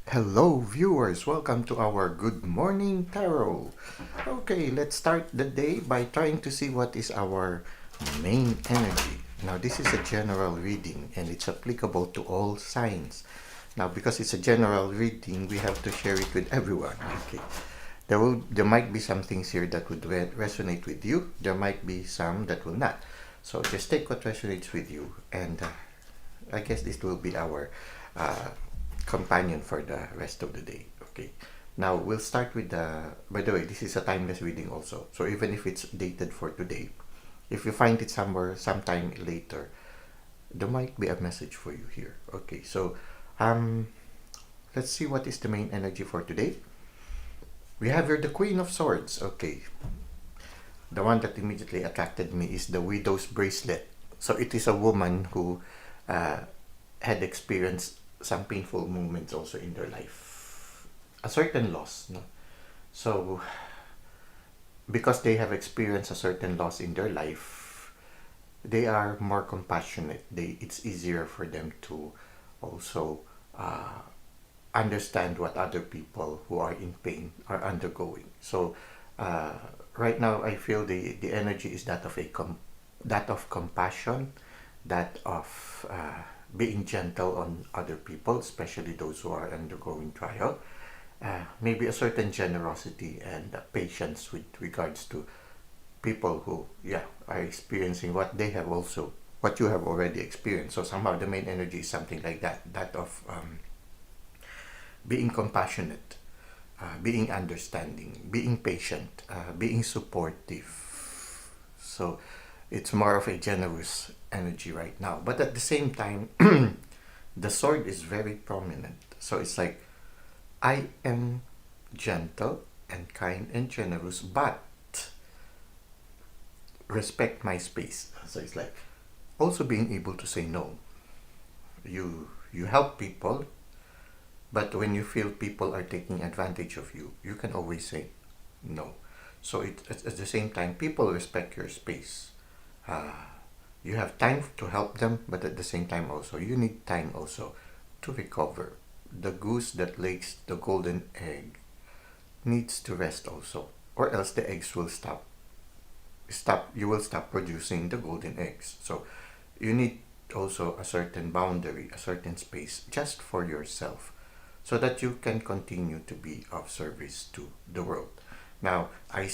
Hello, viewers. Welcome to our Good Morning Tarot. Okay, let's start the day by trying to see what is our main energy. Now, this is a general reading and it's applicable to all signs. Now, because it's a general reading, we have to share it with everyone. Okay. There might be some things here that would resonate with you. There might be some that will not. So just take what resonates with you, and I guess this will be our uh, companion for the rest of the day. Okay. Now we'll start with the. By the way, this is a timeless reading also. So even if it's dated for today, if you find it somewhere sometime later, there might be a message for you here. Okay. So um, let's see what is the main energy for today. We have here the Queen of Swords. Okay. The one that immediately attracted me is the Widow's Bracelet. So it is a woman who uh, had experienced some painful moments also in their life, a certain loss. No? So because they have experienced a certain loss in their life, they are more compassionate. It's easier for them to also uh, understand what other people who are in pain are undergoing. So uh, right now, I feel the energy is that of that of compassion, that of being gentle on other people, especially those who are undergoing trial. Maybe a certain generosity and patience with regards to people who, yeah, are experiencing what they have also, what you have already experienced. So somehow the main energy is something like that, that of being compassionate, being understanding, being patient, being supportive. So it's more of a generous energy right now. But at the same time, the sword is very prominent. So it's like, I am gentle and kind and generous, but respect my space. So it's like also being able to say no. You help people, but when you feel people are taking advantage of you, you can always say no. So at the same time, people respect your space. Uh, you have time to help them, but at the same time also, you need time also to recover. The goose that lays the golden egg needs to rest also, or else the eggs will stop. You will stop producing the golden eggs. So you need also a certain boundary, a certain space just for yourself, so that you can continue to be of service to the world. Now, I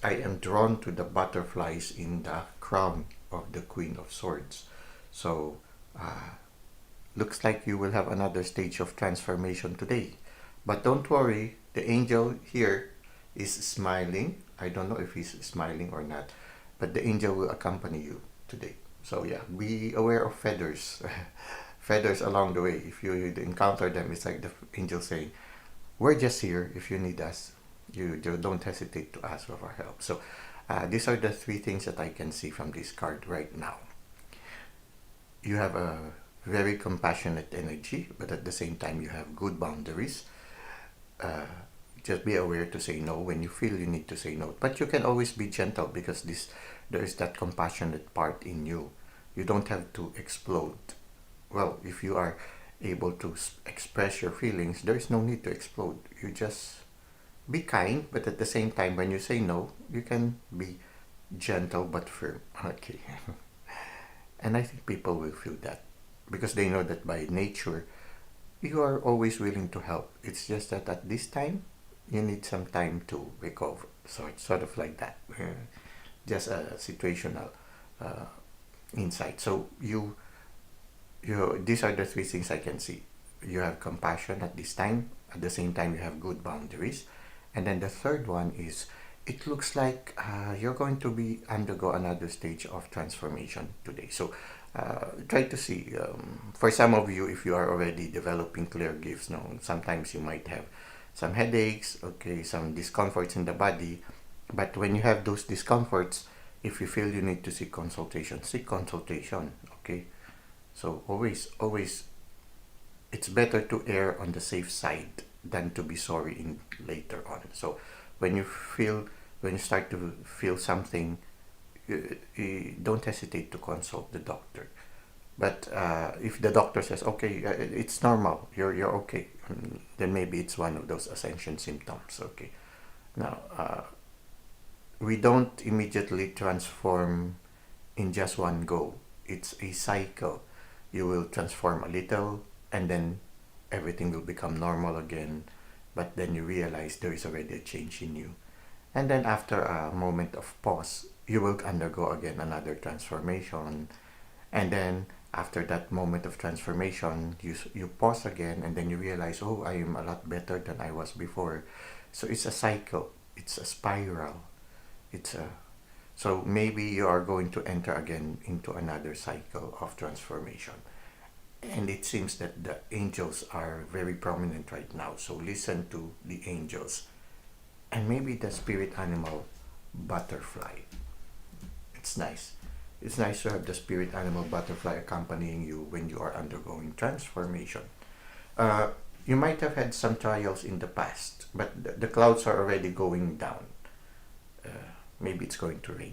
am drawn to the butterflies in the crown of the Queen of Swords. So, looks like you will have another stage of transformation today. But don't worry, the angel here is smiling. I don't know if he's smiling or not, but the angel will accompany you today. So yeah, be aware of feathers, feathers along the way. If you encounter them, it's like the angel saying, "We're just here. If you need us, you don't hesitate to ask for our help." So these are the three things that I can see from this card right now. You have a very compassionate energy, but at the same time, you have good boundaries. Uh, just be aware to say no when you feel you need to say no. But you can always be gentle because there is that compassionate part in you. You don't have to explode. Well, if you are able to express your feelings, there is no need to explode. You just be kind, but at the same time, when you say no, you can be gentle but firm. Okay. And I think people will feel that because they know that by nature, you are always willing to help. It's just that at this time, you need some time to recover. So it's sort of like that. Just a situational uh, insight. So these are the three things I can see. You have compassion at this time. At the same time, you have good boundaries. And then the third one is, it looks like you're going to be undergo another stage of transformation today. So try to see. For some of you, if you are already developing clear gifts, no, sometimes you might have some headaches, okay, some discomforts in the body. But when you have those discomforts, if you feel you need to seek consultation, okay. So always, it's better to err on the safe side than to be sorry in later on. So when you feel, when you start to feel something, don't hesitate to consult the doctor. But if the doctor says, okay, it's normal, you're okay, then maybe it's one of those ascension symptoms. Okay. Now, we don't immediately transform in just one go. It's a cycle. You will transform a little, and then everything will become normal again. But then you realize there is already a change in you. And then after a moment of pause, you will undergo again another transformation. And then after that moment of transformation, you pause again, and then you realize, oh, I am a lot better than I was before. So it's a cycle. It's a spiral. It's a So maybe you are going to enter again into another cycle of transformation. And it seems that the angels are very prominent right now. So listen to the angels. And maybe the spirit animal butterfly. It's nice. It's nice to have the spirit animal butterfly accompanying you when you are undergoing transformation. Uh, you might have had some trials in the past, but the clouds are already going down. Uh, Maybe it's going to rain.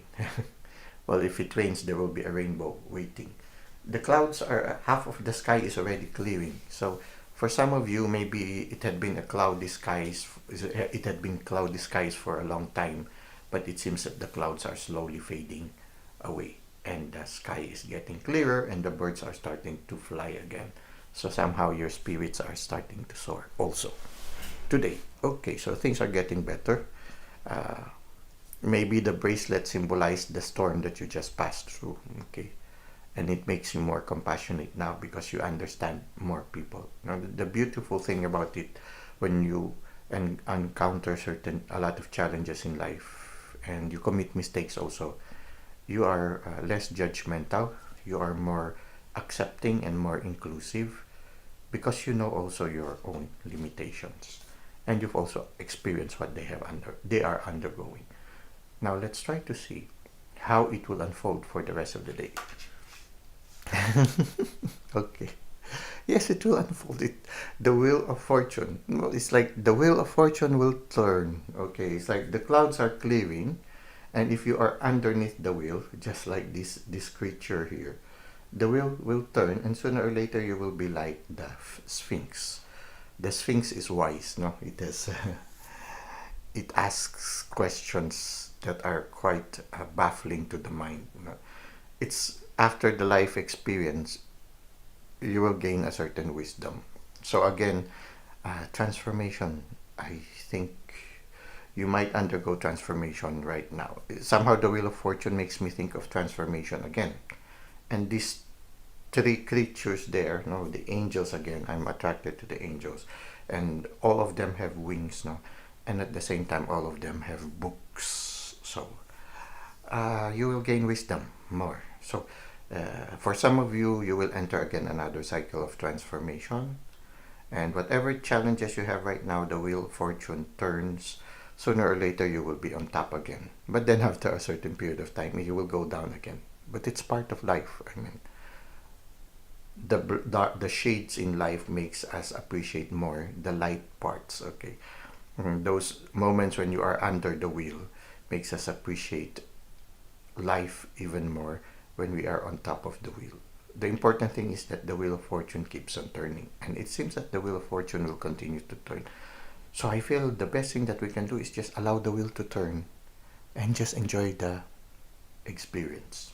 Well, if it rains, there will be a rainbow waiting. The clouds are, half of the sky is already clearing. So for some of you, maybe it had been a cloudy skies. It had been cloudy skies for a long time, but it seems that the clouds are slowly fading away, and the sky is getting clearer, and the birds are starting to fly again. So somehow your spirits are starting to soar also today. Okay, so things are getting better. Uh, Maybe the bracelet symbolized the storm that you just passed through. Okay, and it makes you more compassionate now because you understand more people. Now, the beautiful thing about it, when you encounter a lot of challenges in life, and you commit mistakes also, you are less judgmental. You are more accepting and more inclusive because you know also your own limitations, and you've also experienced what they are undergoing. Now let's try to see how it will unfold for the rest of the day. Okay. Yes, it will unfold. The wheel of fortune. Well, it's like the wheel of fortune will turn. Okay, it's like the clouds are clearing, and if you are underneath the wheel, just like this creature here, the wheel will turn, and sooner or later you will be like the Sphinx. The Sphinx is wise, no? It has it asks questions that are quite baffling to the mind. No? It's after the life experience, you will gain a certain wisdom. So again, transformation. I think you might undergo transformation right now. Somehow the Wheel of Fortune makes me think of transformation again. And these three creatures there, no, the angels again, I'm attracted to the angels. And all of them have wings, no? And at the same time, all of them have books. So you will gain wisdom more. So for some of you, you will enter again another cycle of transformation. And whatever challenges you have right now, the wheel of fortune turns. Sooner or later, you will be on top again. But then after a certain period of time, you will go down again. But it's part of life. I mean, the shades in life makes us appreciate more the light parts. Okay, those moments when you are under the wheel makes us appreciate life even more when we are on top of the wheel. The important thing is that the wheel of fortune keeps on turning, and it seems that the wheel of fortune will continue to turn. So I feel the best thing that we can do is just allow the wheel to turn and just enjoy the experience.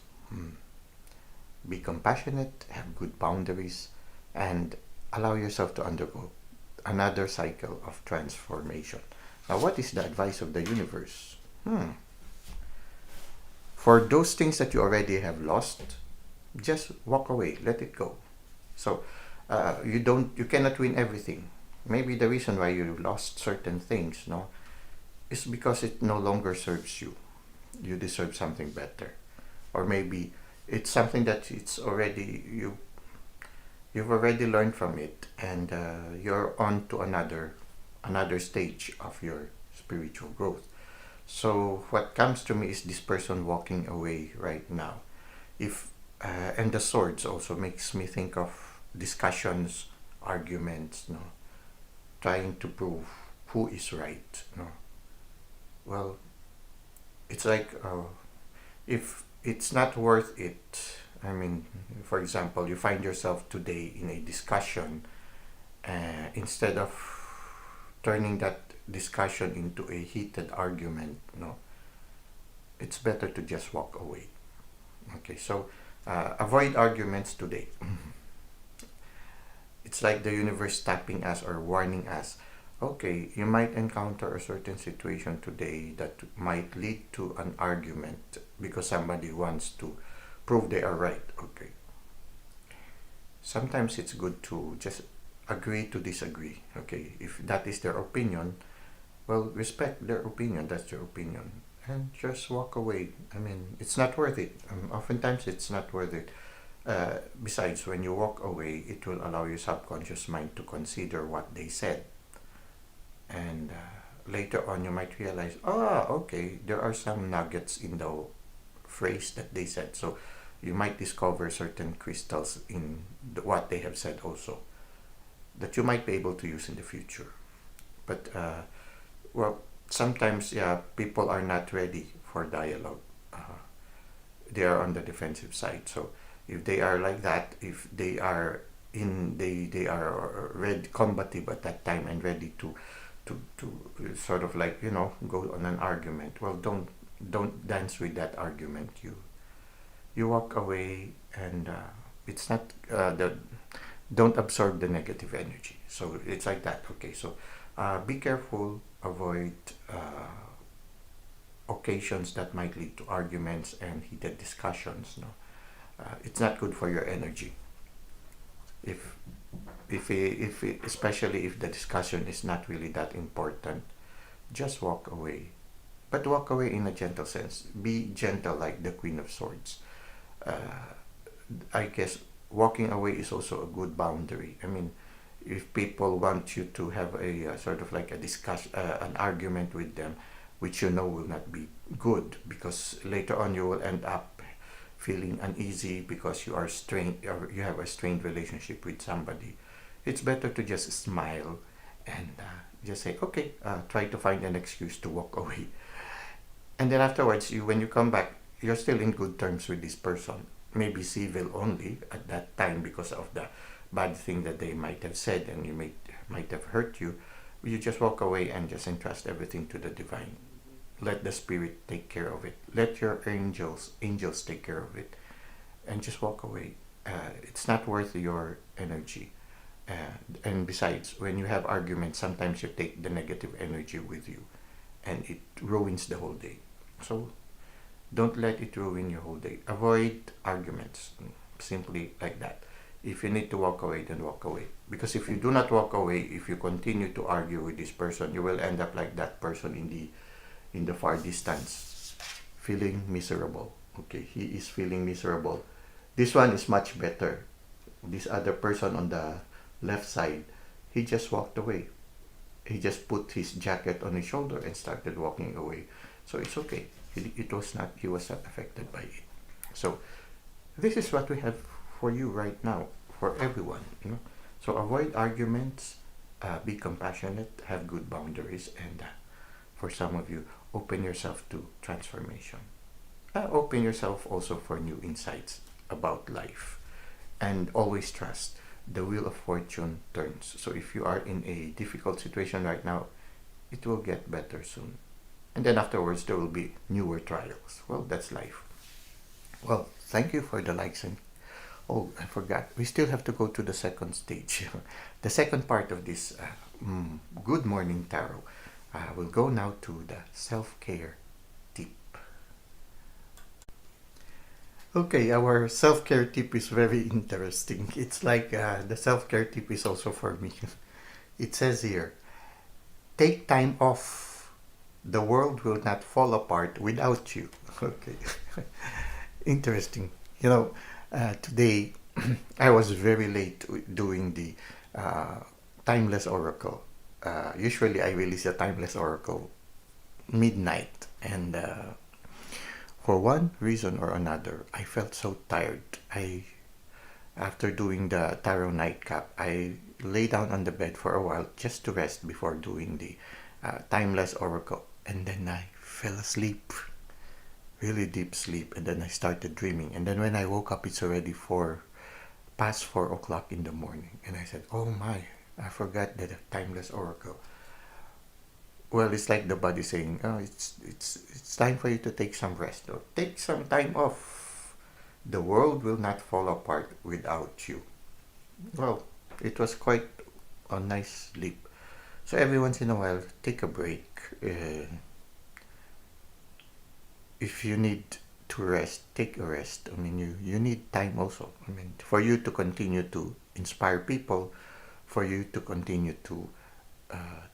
Be compassionate, have good boundaries, and allow yourself to undergo another cycle of transformation. Now, what is the advice of the universe? For those things that you already have lost, just walk away, let it go. So you cannot win everything. Maybe the reason why you lost certain things, no, is because it no longer serves you. You deserve something better, or maybe it's something that it's already you've already learned from it, and you're on to another stage of your spiritual growth. So what comes to me is this person walking away right now. If and the swords also makes me think of discussions, arguments, no, trying to prove who is right. No, well, it's like if it's not worth it, I mean, for example, you find yourself today in a discussion, instead of turning that discussion into a heated argument, no, it's better to just walk away. Okay, so avoid arguments today. It's like the universe tapping us or warning us. Okay, you might encounter a certain situation today that might lead to an argument because somebody wants to prove they are right. Okay, sometimes it's good to just agree to disagree. Okay, if that is their opinion, well, respect their opinion. That's their opinion, and just walk away. I mean, it's not worth it. Oftentimes, it's not worth it. Besides, when you walk away, it will allow your subconscious mind to consider what they said, and later on, you might realize, okay, there are some nuggets in the phrase that they said. So, you might discover certain crystals in what they have said also that you might be able to use in the future. But well, sometimes, yeah, people are not ready for dialogue. They are on the defensive side. So if they are like that, if they are they are ready, combative at that time and ready to sort of like, go on an argument. Well, don't dance with that argument. You walk away, and it's not the don't absorb the negative energy. So it's like that. Okay, so be careful, avoid occasions that might lead to arguments and heated discussions. No, it's not good for your energy. If especially if the discussion is not really that important, just walk away. But walk away in a gentle sense. Be gentle like the Queen of Swords. Uh, I guess walking away is also a good boundary. I mean, if people want you to have a sort of like a discussion, an argument with them, which you know will not be good, because later on you will end up feeling uneasy because you are strained or you have a strained relationship with somebody. It's better to just smile and just say, okay, try to find an excuse to walk away. And then afterwards, when you come back, you're still in good terms with this person. Maybe civil only at that time because of the bad thing that they might have said and you might have hurt you. You just walk away and just entrust everything to the divine. Let the spirit take care of it. Let your angels take care of it, and just walk away. It's not worth your energy. And besides, when you have arguments, sometimes you take the negative energy with you, and it ruins the whole day. So don't let it ruin your whole day. Avoid arguments, simply like that. If you need to walk away, then walk away. Because if you do not walk away, if you continue to argue with this person, you will end up like that person in the far distance, feeling miserable. Okay, he is feeling miserable. This one is much better. This other person on the left side, he just walked away. He just put his jacket on his shoulder and started walking away. So it's okay. He was not affected by it. So this is what we have for you right now, for everyone. So avoid arguments, be compassionate, have good boundaries, and for some of you, open yourself to transformation. Open yourself also for new insights about life, and always trust the wheel of fortune turns. So if you are in a difficult situation right now, it will get better soon. And then afterwards, there will be newer trials. Well, that's life. Well, thank you for the likes. And oh, I forgot. We still have to go to the second stage. The second part of this Good Morning Tarot. We'll go now to the self-care tip. Okay, our self-care tip is very interesting. It's like the self-care tip is also for me. It says here, take time off. The world will not fall apart without you. Okay. Interesting. Today I was very late doing the Timeless Oracle. Usually I release a Timeless Oracle midnight, and for one reason or another, I felt so tired. After doing the tarot nightcap, I lay down on the bed for a while just to rest before doing the Timeless Oracle, and then I fell asleep. really deep sleep, and then I started dreaming. And then when I woke up, it's already past 4 o'clock in the morning. And I said, oh my, I forgot that timeless oracle. Well, it's like the body saying, oh, it's time for you to take some rest, or take some time off. The world will not fall apart without you. Well, it was quite a nice sleep. So every once in a while, take a break. If you need to rest, take a rest. I mean, you need time also. I mean, for you to continue to inspire people, for you to continue to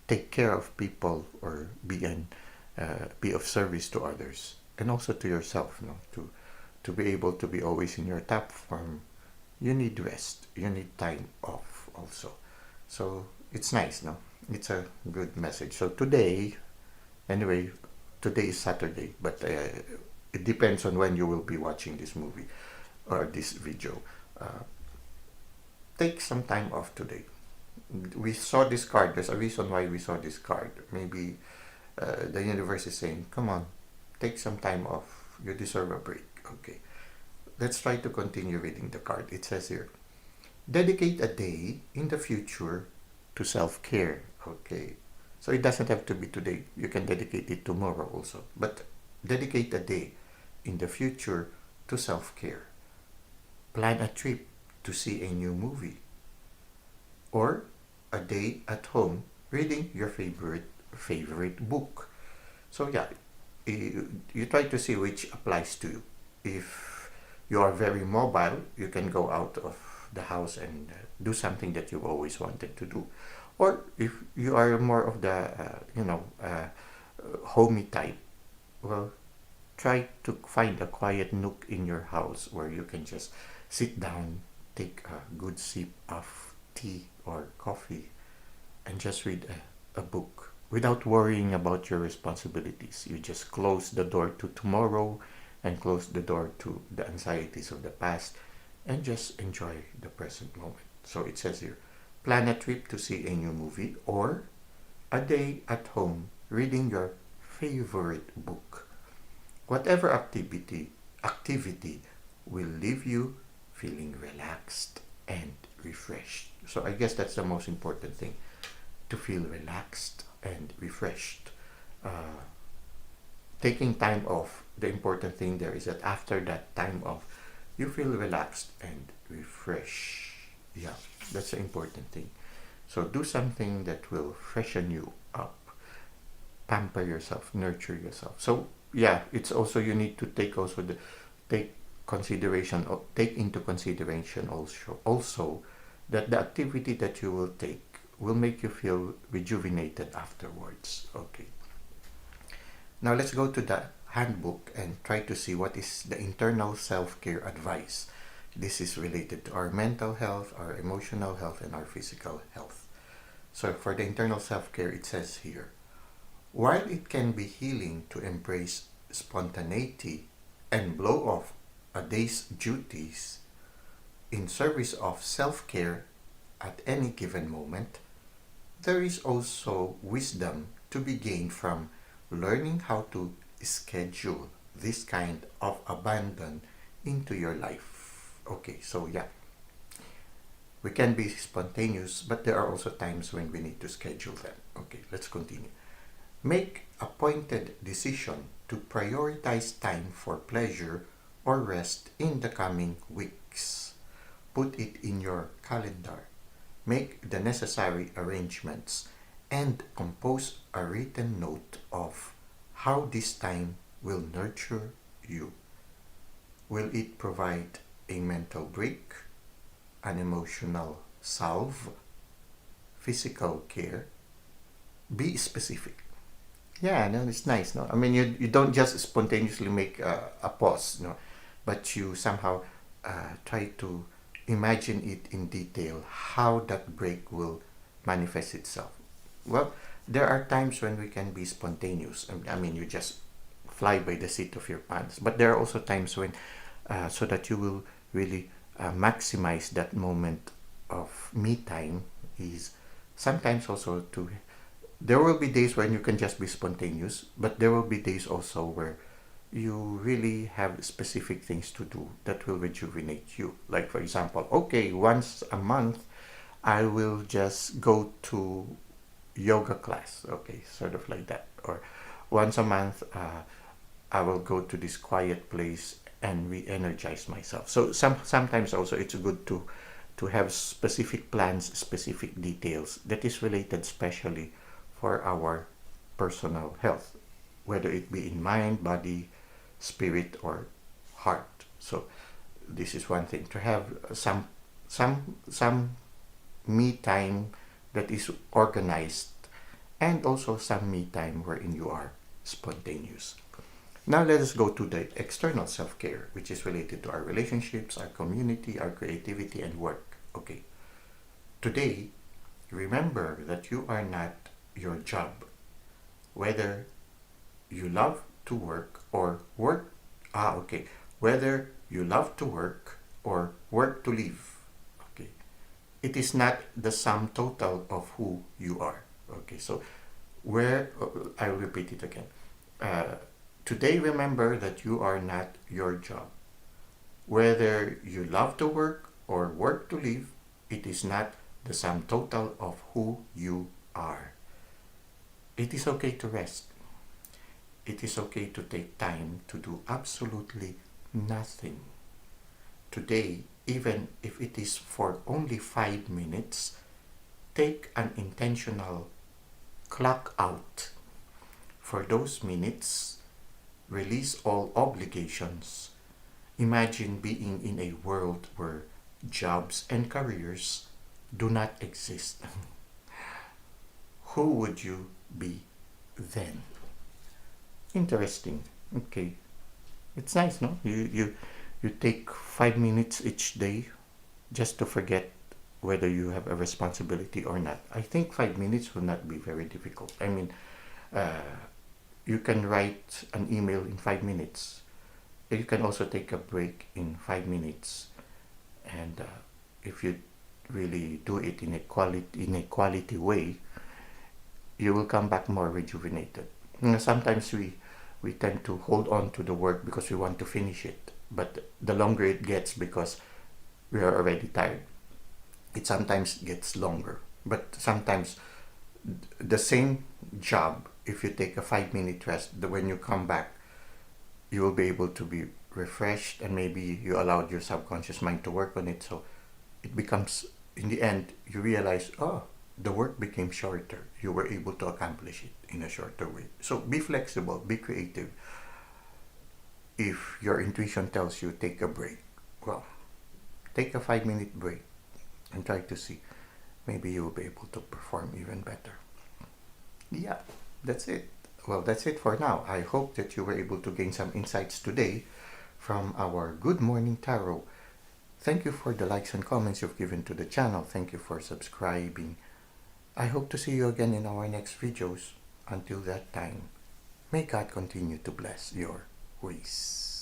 take care of people, or be of service to others, and also to yourself. To be able to be always in your top form, you need rest. You need time off also. So it's nice, no? It's a good message. So today, anyway, today is Saturday, but it depends on when you will be watching this movie or this video. Uh, Take some time off today. We saw this card. There's a reason why we saw this card. Maybe the universe is saying, come on, take some time off. You deserve a break. Okay. Let's try to continue reading the card. It says here, dedicate a day in the future to self-care. Okay. So it doesn't have to be today. You can dedicate it tomorrow also. But dedicate a day in the future to self-care. Plan a trip to see a new movie. Or a day at home reading your favorite book. So yeah, you try to see which applies to you. If you are very mobile, you can go out of the house and do something that you've always wanted to do. Or if you are more of the homey type, well, try to find a quiet nook in your house where you can just sit down, take a good sip of tea or coffee, and just read a book without worrying about your responsibilities. You just close the door to tomorrow and close the door to the anxieties of the past, and just enjoy the present moment. So it says here, plan a trip to see a new movie, or a day at home reading your favorite book. Whatever activity will leave you feeling relaxed and refreshed. So I guess that's the most important thing, to feel relaxed and refreshed. Taking time off, the important thing there is that after that time off, you feel relaxed and refreshed. Yeah, that's the important thing. So do something that will freshen you up, pamper yourself, nurture yourself. So yeah, it's also, you need to take take into consideration also that the activity that you will take will make you feel rejuvenated afterwards. Okay. Now let's go to the handbook and try to see what is the internal self-care advice. This is related to our mental health, our emotional health, and our physical health. So for the internal self-care, it says here, while it can be healing to embrace spontaneity and blow off a day's duties in service of self-care at any given moment, there is also wisdom to be gained from learning how to schedule this kind of abandon into your life. Okay, so yeah, we can be spontaneous, but there are also times when we need to schedule them. Okay, let's continue. Make a pointed decision to prioritize time for pleasure or rest in the coming weeks. Put it in your calendar. Make the necessary arrangements and compose a written note of how this time will nurture you. Will it provide a mental break, an emotional salve, physical care? Be specific. Yeah, no, it's nice. No, I mean, you don't just spontaneously make a pause, no, but you somehow try to imagine it in detail how that break will manifest itself. Well, there are times when we can be spontaneous. I mean, you just fly by the seat of your pants. But there are also times when, so that you will really maximize that moment of me time, is sometimes also to, there will be days when you can just be spontaneous, but there will be days also where you really have specific things to do that will rejuvenate you. Like, for example, okay, once a month I will just go to yoga class, okay, sort of like that. Or once a month I will go to this quiet place and re-energize myself. So sometimes also it's good to have specific plans, specific details that is related specially for our personal health, whether it be in mind, body, spirit, or heart. So this is one thing, to have some me time that is organized, and also some me time wherein you are spontaneous. Now let us go to the external self-care, which is related to our relationships, our community, our creativity, and work. Okay. Today, remember that you are not your job. Whether you love to work or work, okay. Whether you love to work or work to live. Okay. It is not the sum total of who you are. Okay. So, I'll repeat it again. Today, remember that you are not your job. Whether you love to work or work to live, it is not the sum total of who you are. It is okay to rest. It is okay to take time to do absolutely nothing. Today, even if it is for only 5 minutes, take an intentional clock out. For those minutes, release all obligations. Imagine being in a world where jobs and careers do not exist. Who would you be then? Interesting. Okay. It's nice, no? You take 5 minutes each day just to forget whether you have a responsibility or not. I think 5 minutes will not be very difficult. I mean, you can write an email in 5 minutes. You can also take a break in 5 minutes. And if you really do it in a quality way, you will come back more rejuvenated. Sometimes we tend to hold on to the work because we want to finish it. But the longer it gets, because we are already tired, it sometimes gets longer. But sometimes the same job, if you take a 5 minute rest, when you come back, you will be able to be refreshed, and maybe you allowed your subconscious mind to work on it. So it becomes, in the end, you realize, oh, the work became shorter. You were able to accomplish it in a shorter way. So be flexible, be creative. If your intuition tells you take a break, well, take a 5 minute break and try to see. Maybe you will be able to perform even better. Yeah, that's it. Well, that's it for now. I hope that you were able to gain some insights today from our Good Morning Tarot. Thank you for the likes and comments you've given to the channel. Thank you for subscribing. I hope to see you again in our next videos. Until that time, may God continue to bless your ways.